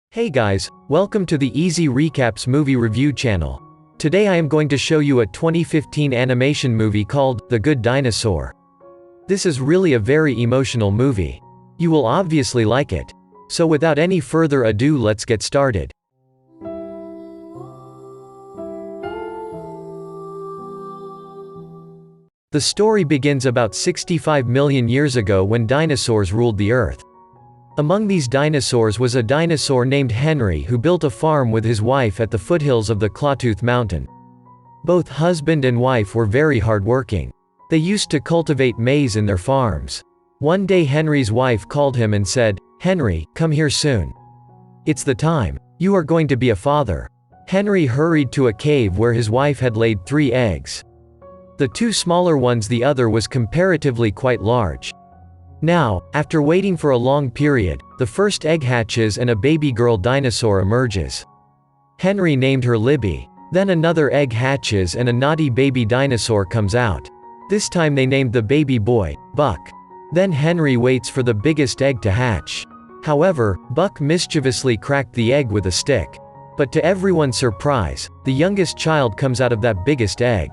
Hey guys, welcome to the Easy Recaps movie review channel. Today I am going to show you a 2015 animation movie called The Good Dinosaur. This is really a very emotional movie. You will obviously like it. So without any further ado, let's get started. The story begins about 65 million years ago when dinosaurs ruled the earth. Among these dinosaurs was a dinosaur named Henry who built a farm with his wife at the foothills of the Clawtooth Mountain. Both husband and wife were very hardworking. They used to cultivate maize in their farms. One day Henry's wife called him and said, "Henry, come here soon. It's the time. You are going to be a father." Henry hurried to a cave where his wife had laid 3 eggs. The 2 smaller ones, the other was comparatively quite large. Now, after waiting for a long period, the first egg hatches and a baby girl dinosaur emerges. Henry named her Libby. Then another egg hatches and a naughty baby dinosaur comes out. This time they named the baby boy, Buck. Then Henry waits for the biggest egg to hatch. However, Buck mischievously cracked the egg with a stick. But to everyone's surprise, the youngest child comes out of that biggest egg.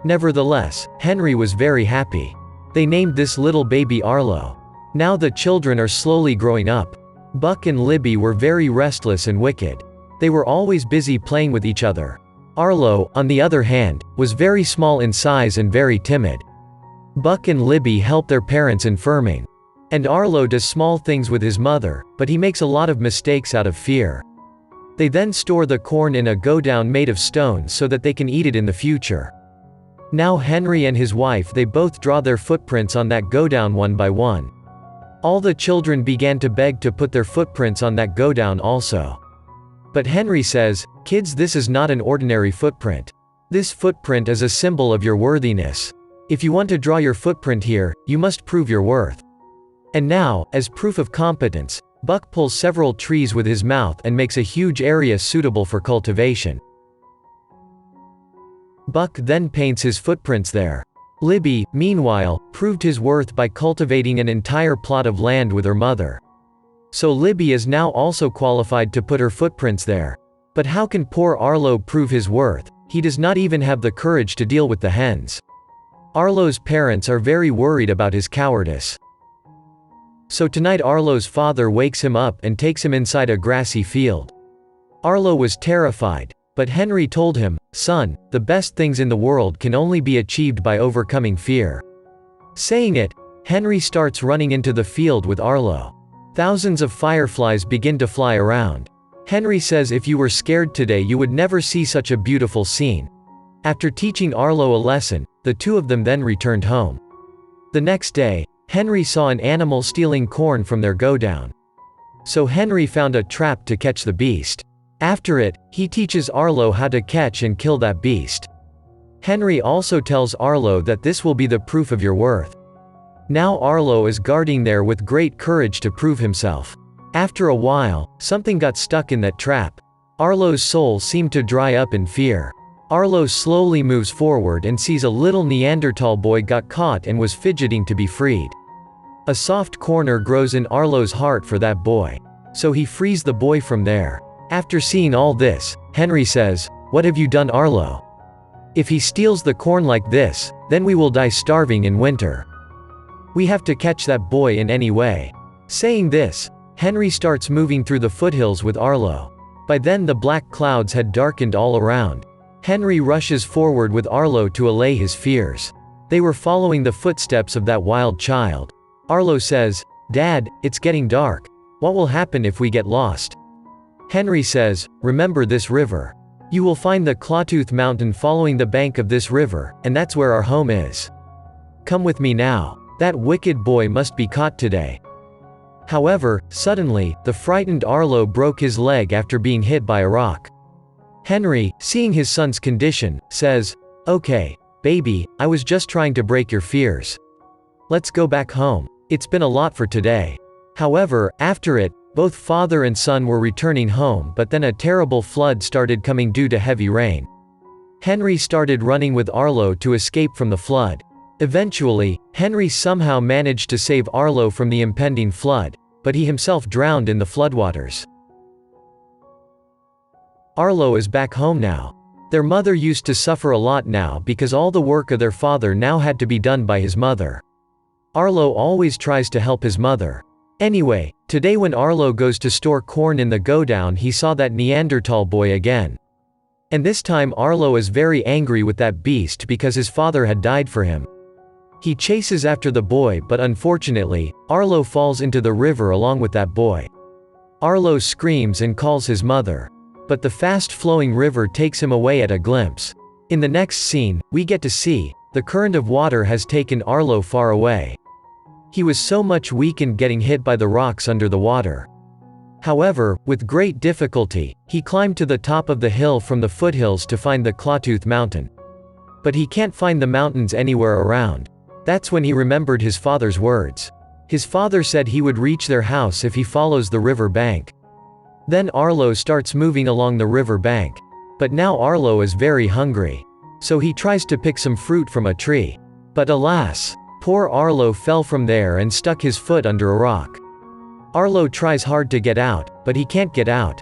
Nevertheless, Henry was very happy. They named this little baby Arlo. Now the children are slowly growing up. Buck and Libby were very restless and wicked. They were always busy playing with each other. Arlo, on the other hand, was very small in size and very timid. Buck and Libby help their parents in farming. And Arlo does small things with his mother, but he makes a lot of mistakes out of fear. They then store the corn in a go-down made of stone so that they can eat it in the future. Now Henry and his wife, they both draw their footprints on that go-down one by one. All the children began to beg to put their footprints on that go-down also. But Henry says, "Kids, this is not an ordinary footprint. This footprint is a symbol of your worthiness. If you want to draw your footprint here, you must prove your worth." And now, as proof of competence, Buck pulls several trees with his mouth and makes a huge area suitable for cultivation. Buck then paints his footprints there. Libby, meanwhile, proved his worth by cultivating an entire plot of land with her mother. So Libby is now also qualified to put her footprints there. But how can poor Arlo prove his worth? He does not even have the courage to deal with the hens. Arlo's parents are very worried about his cowardice. So tonight Arlo's father wakes him up and takes him inside a grassy field. Arlo was terrified. But Henry told him, "Son, the best things in the world can only be achieved by overcoming fear." Saying it, Henry starts running into the field with Arlo. Thousands of fireflies begin to fly around. Henry says if you were scared today you would never see such a beautiful scene. After teaching Arlo a lesson, the 2 of them then returned home. The next day, Henry saw an animal stealing corn from their go-down. So Henry found a trap to catch the beast. After it, he teaches Arlo how to catch and kill that beast. Henry also tells Arlo that this will be the proof of your worth. Now Arlo is guarding there with great courage to prove himself. After a while, something got stuck in that trap. Arlo's soul seemed to dry up in fear. Arlo slowly moves forward and sees a little Neanderthal boy got caught and was fidgeting to be freed. A soft corner grows in Arlo's heart for that boy. So he frees the boy from there. After seeing all this, Henry says, "What have you done, Arlo? If he steals the corn like this, then we will die starving in winter. We have to catch that boy in any way." Saying this, Henry starts moving through the foothills with Arlo. By then the black clouds had darkened all around. Henry rushes forward with Arlo to allay his fears. They were following the footsteps of that wild child. Arlo says, "Dad, it's getting dark. What will happen if we get lost?" Henry says, "Remember this river. You will find the Clawtooth Mountain following the bank of this river, and that's where our home is. Come with me now. That wicked boy must be caught today." However, suddenly, the frightened Arlo broke his leg after being hit by a rock. Henry, seeing his son's condition, says, "Okay, baby, I was just trying to break your fears. Let's go back home. It's been a lot for today." However, after it, both father and son were returning home, but then a terrible flood started coming due to heavy rain. Henry started running with Arlo to escape from the flood. Eventually, Henry somehow managed to save Arlo from the impending flood, but he himself drowned in the floodwaters. Arlo is back home now. Their mother used to suffer a lot now because all the work of their father now had to be done by his mother. Arlo always tries to help his mother. Anyway, today when Arlo goes to store corn in the godown, he saw that Neanderthal boy again. And this time Arlo is very angry with that beast because his father had died for him. He chases after the boy, but unfortunately, Arlo falls into the river along with that boy. Arlo screams and calls his mother. But the fast-flowing river takes him away at a glimpse. In the next scene, we get to see, the current of water has taken Arlo far away. He was so much weakened getting hit by the rocks under the water. However, with great difficulty, he climbed to the top of the hill from the foothills to find the Clawtooth Mountain. But he can't find the mountains anywhere around. That's when he remembered his father's words. His father said he would reach their house if he follows the river bank. Then Arlo starts moving along the river bank. But now Arlo is very hungry. So he tries to pick some fruit from a tree. But alas, poor Arlo fell from there and stuck his foot under a rock. Arlo tries hard to get out, but he can't get out.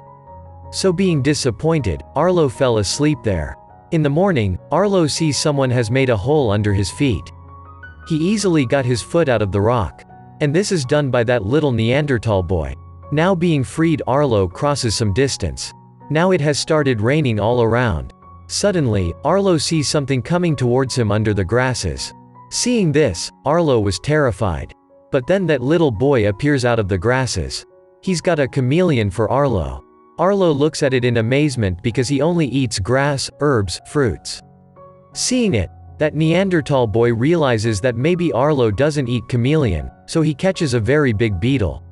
So being disappointed, Arlo fell asleep there. In the morning, Arlo sees someone has made a hole under his feet. He easily got his foot out of the rock. And this is done by that little Neanderthal boy. Now being freed, Arlo crosses some distance. Now it has started raining all around. Suddenly, Arlo sees something coming towards him under the grasses. Seeing this, Arlo was terrified. But then that little boy appears out of the grasses. He's got a chameleon for Arlo. Arlo looks at it in amazement because he only eats grass, herbs, fruits. Seeing it, that Neanderthal boy realizes that maybe Arlo doesn't eat chameleon, so he catches a very big beetle.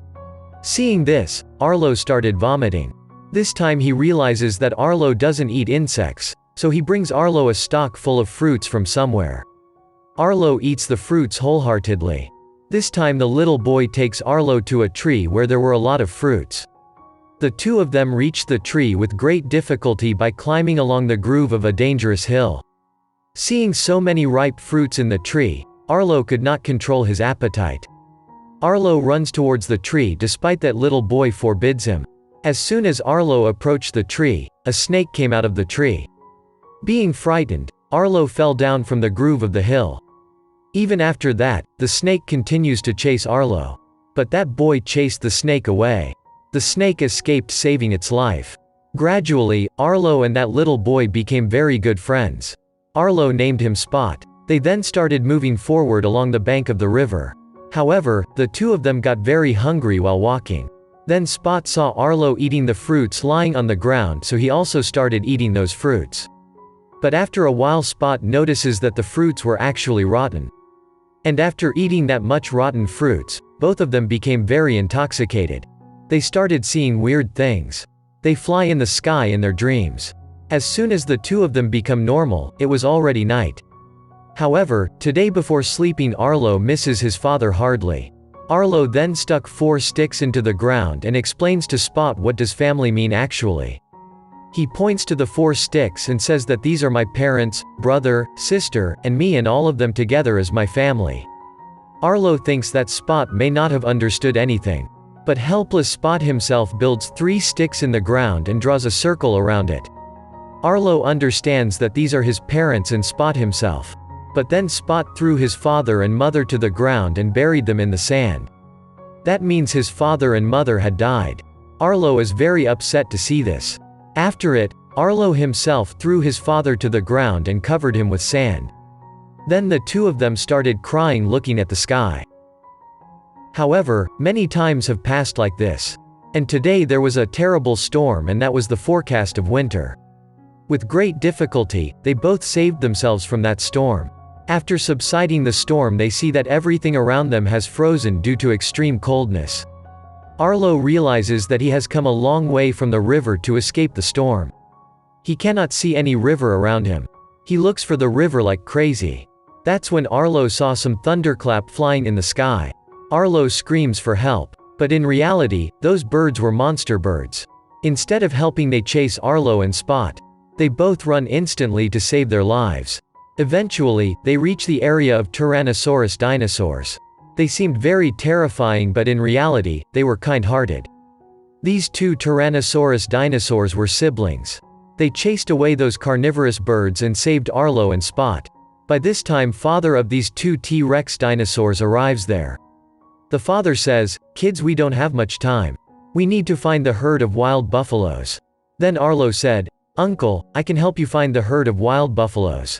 Seeing this, Arlo started vomiting. This time he realizes that Arlo doesn't eat insects, so he brings Arlo a stalk full of fruits from somewhere. Arlo eats the fruits wholeheartedly. This time the little boy takes Arlo to a tree where there were a lot of fruits. The two of them reached the tree with great difficulty by climbing along the groove of a dangerous hill. Seeing so many ripe fruits in the tree, Arlo could not control his appetite. Arlo runs towards the tree despite that little boy forbids him. As soon as Arlo approached the tree, a snake came out of the tree. Being frightened, Arlo fell down from the groove of the hill. Even after that, the snake continues to chase Arlo. But that boy chased the snake away. The snake escaped, saving its life. Gradually, Arlo and that little boy became very good friends. Arlo named him Spot. They then started moving forward along the bank of the river. However, the two of them got very hungry while walking. Then Spot saw Arlo eating the fruits lying on the ground, so he also started eating those fruits. But after a while Spot notices that the fruits were actually rotten. And after eating that much rotten fruits, both of them became very intoxicated. They started seeing weird things. They fly in the sky in their dreams. As soon as the two of them become normal, it was already night. However, today before sleeping Arlo misses his father hardly. Arlo then stuck 4 sticks into the ground and explains to Spot what does family mean actually. He points to the 4 sticks and says that these are my parents, brother, sister, and me, and all of them together as my family. Arlo thinks that Spot may not have understood anything. But helpless Spot himself builds 3 sticks in the ground and draws a circle around it. Arlo understands that these are his parents and Spot himself. But then Spot threw his father and mother to the ground and buried them in the sand. That means his father and mother had died. Arlo is very upset to see this. After it, Arlo himself threw his father to the ground and covered him with sand. Then the two of them started crying looking at the sky. However, many times have passed like this. And today there was a terrible storm, and that was the forecast of winter. With great difficulty, they both saved themselves from that storm. After subsiding the storm, they see that everything around them has frozen due to extreme coldness. Arlo realizes that he has come a long way from the river to escape the storm. He cannot see any river around him. He looks for the river like crazy. That's when Arlo saw some thunderclap flying in the sky. Arlo screams for help. But in reality, those birds were monster birds. Instead of helping, they chase Arlo and Spot. They both run instantly to save their lives. Eventually, they reach the area of Tyrannosaurus dinosaurs. They seemed very terrifying, but in reality, they were kind-hearted. These two Tyrannosaurus dinosaurs were siblings. They chased away those carnivorous birds and saved Arlo and Spot. By this time, father of these two T-Rex dinosaurs arrives there. The father says, "Kids, we don't have much time. We need to find the herd of wild buffaloes." Then Arlo said, "Uncle, I can help you find the herd of wild buffaloes.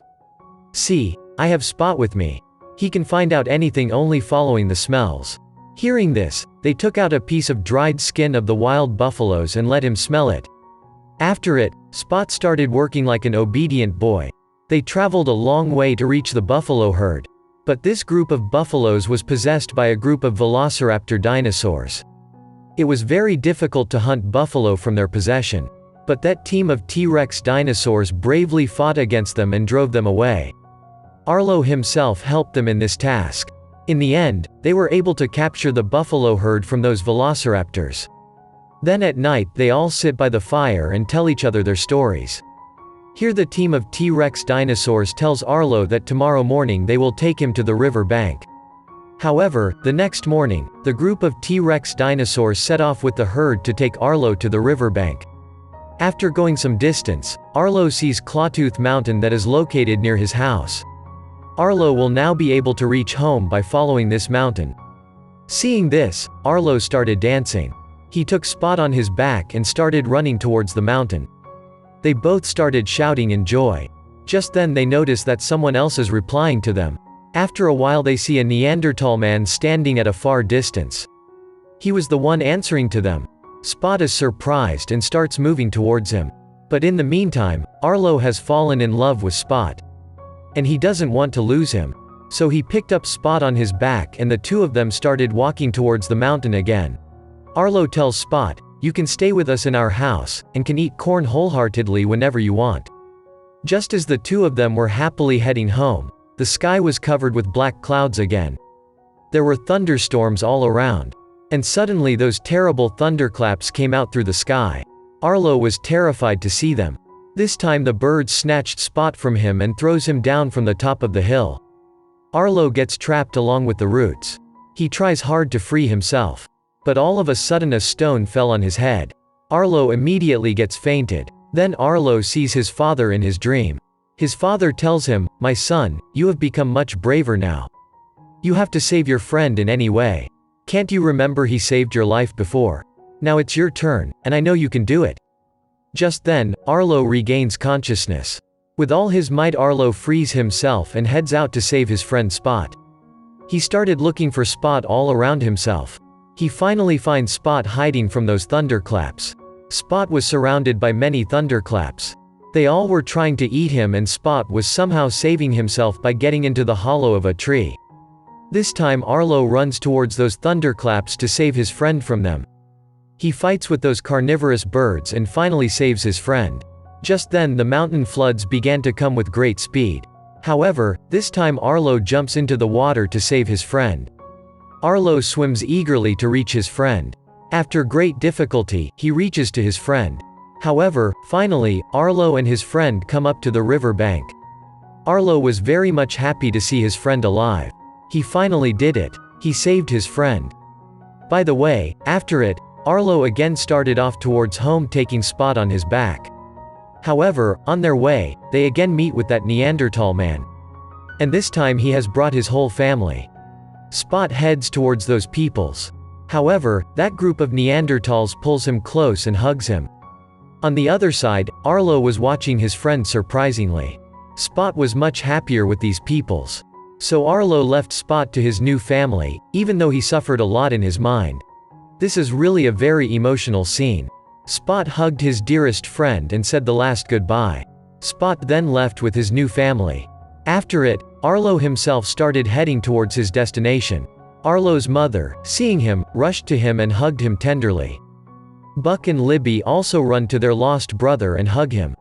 See, I have Spot with me. He can find out anything only following the smells." Hearing this, they took out a piece of dried skin of the wild buffaloes and let him smell it. After it, Spot started working like an obedient boy. They traveled a long way to reach the buffalo herd. But this group of buffaloes was possessed by a group of velociraptor dinosaurs. It was very difficult to hunt buffalo from their possession. But that team of T-Rex dinosaurs bravely fought against them and drove them away. Arlo himself helped them in this task. In the end, they were able to capture the buffalo herd from those velociraptors. Then at night they all sit by the fire and tell each other their stories. Here the team of T-Rex dinosaurs tells Arlo that tomorrow morning they will take him to the river bank. However, the next morning, the group of T-Rex dinosaurs set off with the herd to take Arlo to the river bank. After going some distance, Arlo sees Clawtooth Mountain that is located near his house. Arlo will now be able to reach home by following this mountain. Seeing this, Arlo started dancing. He took Spot on his back and started running towards the mountain. They both started shouting in joy. Just then they notice that someone else is replying to them. After a while they see a Neanderthal man standing at a far distance. He was the one answering to them. Spot is surprised and starts moving towards him. But in the meantime, Arlo has fallen in love with Spot. And he doesn't want to lose him. So he picked up Spot on his back and the two of them started walking towards the mountain again. Arlo tells Spot, "You can stay with us in our house, and can eat corn wholeheartedly whenever you want." Just as the two of them were happily heading home, the sky was covered with black clouds again. There were thunderstorms all around. And suddenly those terrible thunderclaps came out through the sky. Arlo was terrified to see them. This time the birds snatched Spot from him and throws him down from the top of the hill. Arlo gets trapped along with the roots. He tries hard to free himself. But all of a sudden a stone fell on his head. Arlo immediately gets fainted. Then Arlo sees his father in his dream. His father tells him, "My son, you have become much braver now. You have to save your friend in any way. Can't you remember he saved your life before? Now it's your turn, and I know you can do it." Just then, Arlo regains consciousness. With all his might Arlo frees himself and heads out to save his friend Spot. He started looking for Spot all around himself. He finally finds Spot hiding from those thunderclaps. Spot was surrounded by many thunderclaps. They all were trying to eat him and Spot was somehow saving himself by getting into the hollow of a tree. This time Arlo runs towards those thunderclaps to save his friend from them. He fights with those carnivorous birds and finally saves his friend. Just then the mountain floods began to come with great speed. However, this time Arlo jumps into the water to save his friend. Arlo swims eagerly to reach his friend. After great difficulty, he reaches to his friend. However, finally, Arlo and his friend come up to the river bank. Arlo was very much happy to see his friend alive. He finally did it. He saved his friend. By the way, after it, Arlo again started off towards home taking Spot on his back. However, on their way, they again meet with that Neanderthal man. And this time he has brought his whole family. Spot heads towards those peoples. However, that group of Neanderthals pulls him close and hugs him. On the other side, Arlo was watching his friend surprisingly. Spot was much happier with these peoples. So Arlo left Spot to his new family, even though he suffered a lot in his mind. This is really a very emotional scene. Spot hugged his dearest friend and said the last goodbye. Spot then left with his new family. After it, Arlo himself started heading towards his destination. Arlo's mother, seeing him, rushed to him and hugged him tenderly. Buck and Libby also run to their lost brother and hug him.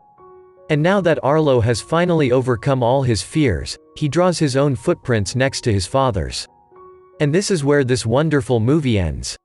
And now that Arlo has finally overcome all his fears, he draws his own footprints next to his father's. And this is where this wonderful movie ends.